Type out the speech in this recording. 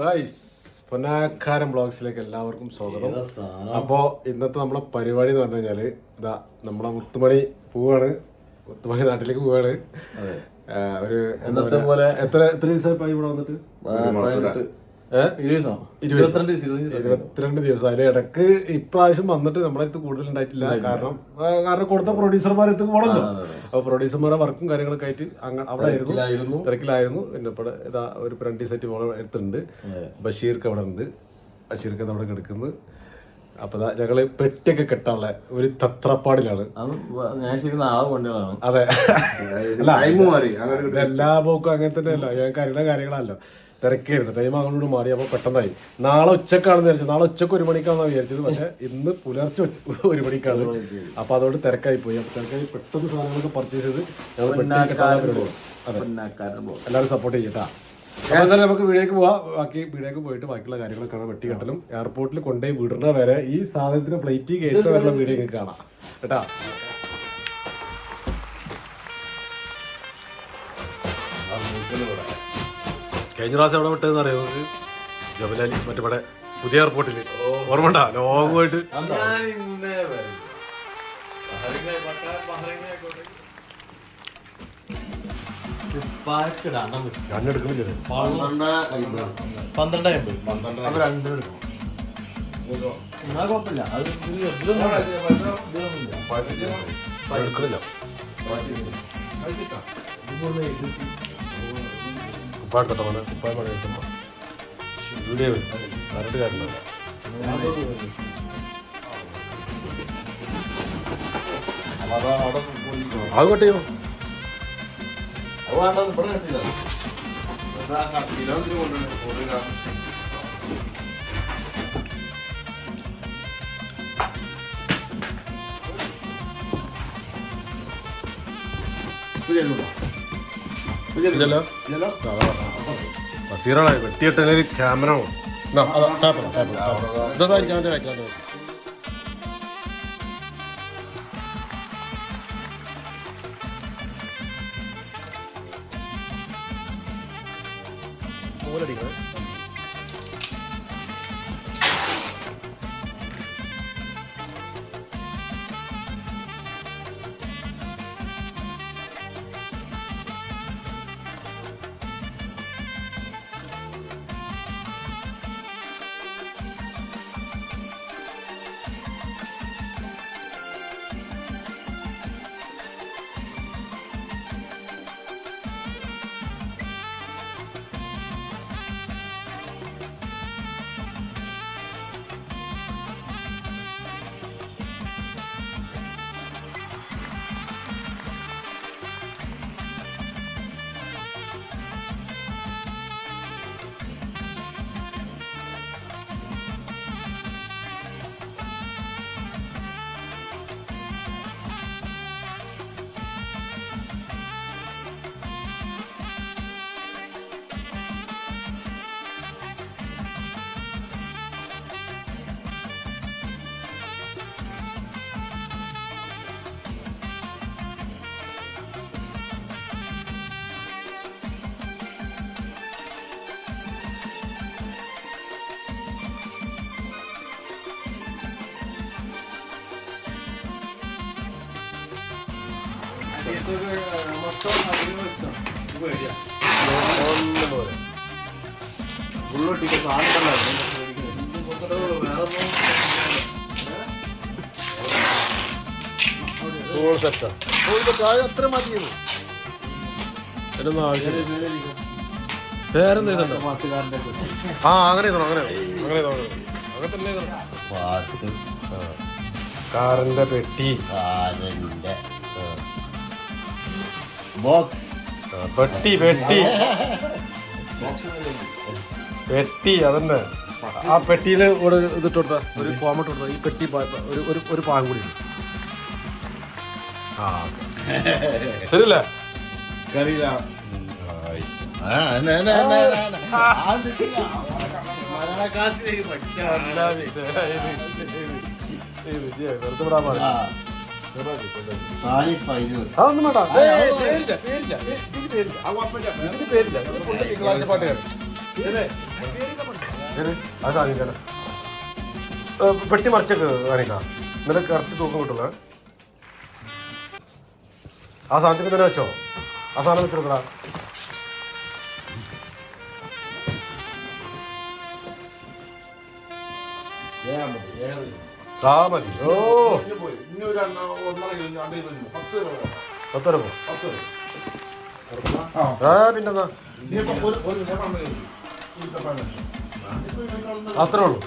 Guys Ponnakkaran ബ്ലോഗ്സിലേക്ക് എല്ലാവർക്കും സ്വാഗതം. അപ്പോൾ ഇന്നത്തെ നമ്മളെ പരിപാടി എന്ന് പറഞ്ഞു കഴിഞ്ഞാൽ ഇതാ നമ്മളെ മുത്തുമണി പോവാണ്. മുത്തുമണി നാട്ടിലേക്ക് പോവാണ്. ഒരു എന്നത്തെ പോലെ എത്ര ദിവസമായി ഇവിടെ വന്നിട്ട്? 22 ദിവസം. അതിൽ ഇടക്ക് ഇപ്രാവശ്യം വന്നിട്ട് നമ്മളെ അടുത്ത് കൂടുതൽ ഉണ്ടായിട്ടില്ല. കാരണം കൊടുത്ത പ്രൊഡ്യൂസർമാരെ പോകണല്ലോ. അപ്പൊ പ്രൊഡ്യൂസർമാരെ വർക്കും കാര്യങ്ങളൊക്കെ ആയിട്ട് അവിടെ ആയിരുന്നു, തിരക്കിലായിരുന്നു. പിന്നെ ഇപ്പോൾ ഇതാ ഒരു 2 സെറ്റ് മോളെ എടുത്തിട്ടുണ്ട്. ബഷീർക്ക് അവിടെ ഉണ്ട്. ബഷീർക്ക് അവിടെ കിടക്കുന്നത്. അപ്പൊ ഞങ്ങള് പെട്ടിയൊക്കെ കെട്ടാനുള്ള ഒരു തത്രപ്പാടിലാണ്. അതെ, എല്ലാ പോക്കും അങ്ങനെ തന്നെ അല്ല. ഞങ്ങൾക്ക് അറിയുന്ന കാര്യങ്ങളല്ലോ. തിരക്കായിരുന്നു. ടൈം അങ്ങോട്ട് മാറി. അപ്പോൾ പെട്ടെന്നായി. നാളെ ഉച്ചക്കാണെന്ന് വിചാരിച്ചത്. നാളെ ഉച്ചക്ക് 1 മണിക്കാണെന്നാണ് വിചാരിച്ചത്. പക്ഷെ ഇന്ന് പുലർച്ചെ 1 മണിക്കാണ്. അപ്പൊ അതുകൊണ്ട് തിരക്കായി പോയി. അപ്പൊ തിരക്കായി പെട്ടെന്ന് സാധനങ്ങളൊക്കെ പർച്ചേസ് ചെയ്ത് എല്ലാവരും സപ്പോർട്ട് ചെയ്യട്ടാ. എന്തായാലും നമുക്ക് വീഡിയോക്ക് പോവാം. വീഡിയോക്ക് പോയിട്ട് ബാക്കിയുള്ള കാര്യങ്ങളൊക്കെ കാണാം. വെട്ടിക്കെട്ടലും എയർപോർട്ടിൽ കൊണ്ടുപോയി വിടുന്ന വരെ ഈ സാധനത്തിന് ഫ്ലൈറ്റ് കയറ്റുന്ന വരെയുള്ള വീഡിയോ നിങ്ങൾക്ക് കാണാം കേട്ടാ. കഴിഞ്ഞ പ്രാവശ്യം എവിടെ വിട്ടതെന്ന് അറിയാം? ജബലാലി മറ്റേ ഇവിടെ പുതിയ എയർപോർട്ടിൽ. ഓർമ്മ ഉണ്ടാ? ലോങ് പോയിട്ട് കണ്ണെടുക്കുന്നില്ല. 12 ഉപ്പാടുത്തട്ടോ മോനെ. ഉപ്പായ മഴ കിട്ടുമ്പോ വീഡിയോ കറണ്ട് കാരണമല്ല. അത് കട്ടിയോ? ബസീറാണ് വെട്ടിയിട്ട ക്യാമറ മൂലടിക്കുന്നത്. അത്ര മതിയോ? ഇതൊന്നും ആവശ്യമില്ല. വേറെന്താ ഇതുണ്ടോ? ആ അങ്ങനെ അങ്ങനെ തന്നെ കാറിന്റെ പെട്ടി, ബോക്സ്, പെട്ടി പെട്ടി പെട്ടി അതന്നെ. ആ പെട്ടിയിൽ ഒരു ഇതിട്ട് കൊടുത്താ, ഒരു കോമട്ട് കൊടുത്താ. ഈ പെട്ടി ഒരു പാൻ കൂടി ശരിയല്ലേ? വെറുതെ വിടാൻ പാടില്ല. അതൊന്നും വേണ്ട. പേരില്ല. തിങ്കളാഴ്ച പാട്ടുകാരൻ അത് കാണിക്കാം. പെട്ടി മറിച്ചൊക്കെ കാണിക്കാം. ഇന്നലെ കറക്റ്റ് തൂക്കം കിട്ടുള്ളൂ. ആ സാധനത്തിൽ തന്നെ വെച്ചോ. ആ സാധനം വെച്ചെടുക്കടാ. ആ മതി. ഓ 10 രൂപ. പിന്നെന്താ അത്രേ ഉള്ളൂ.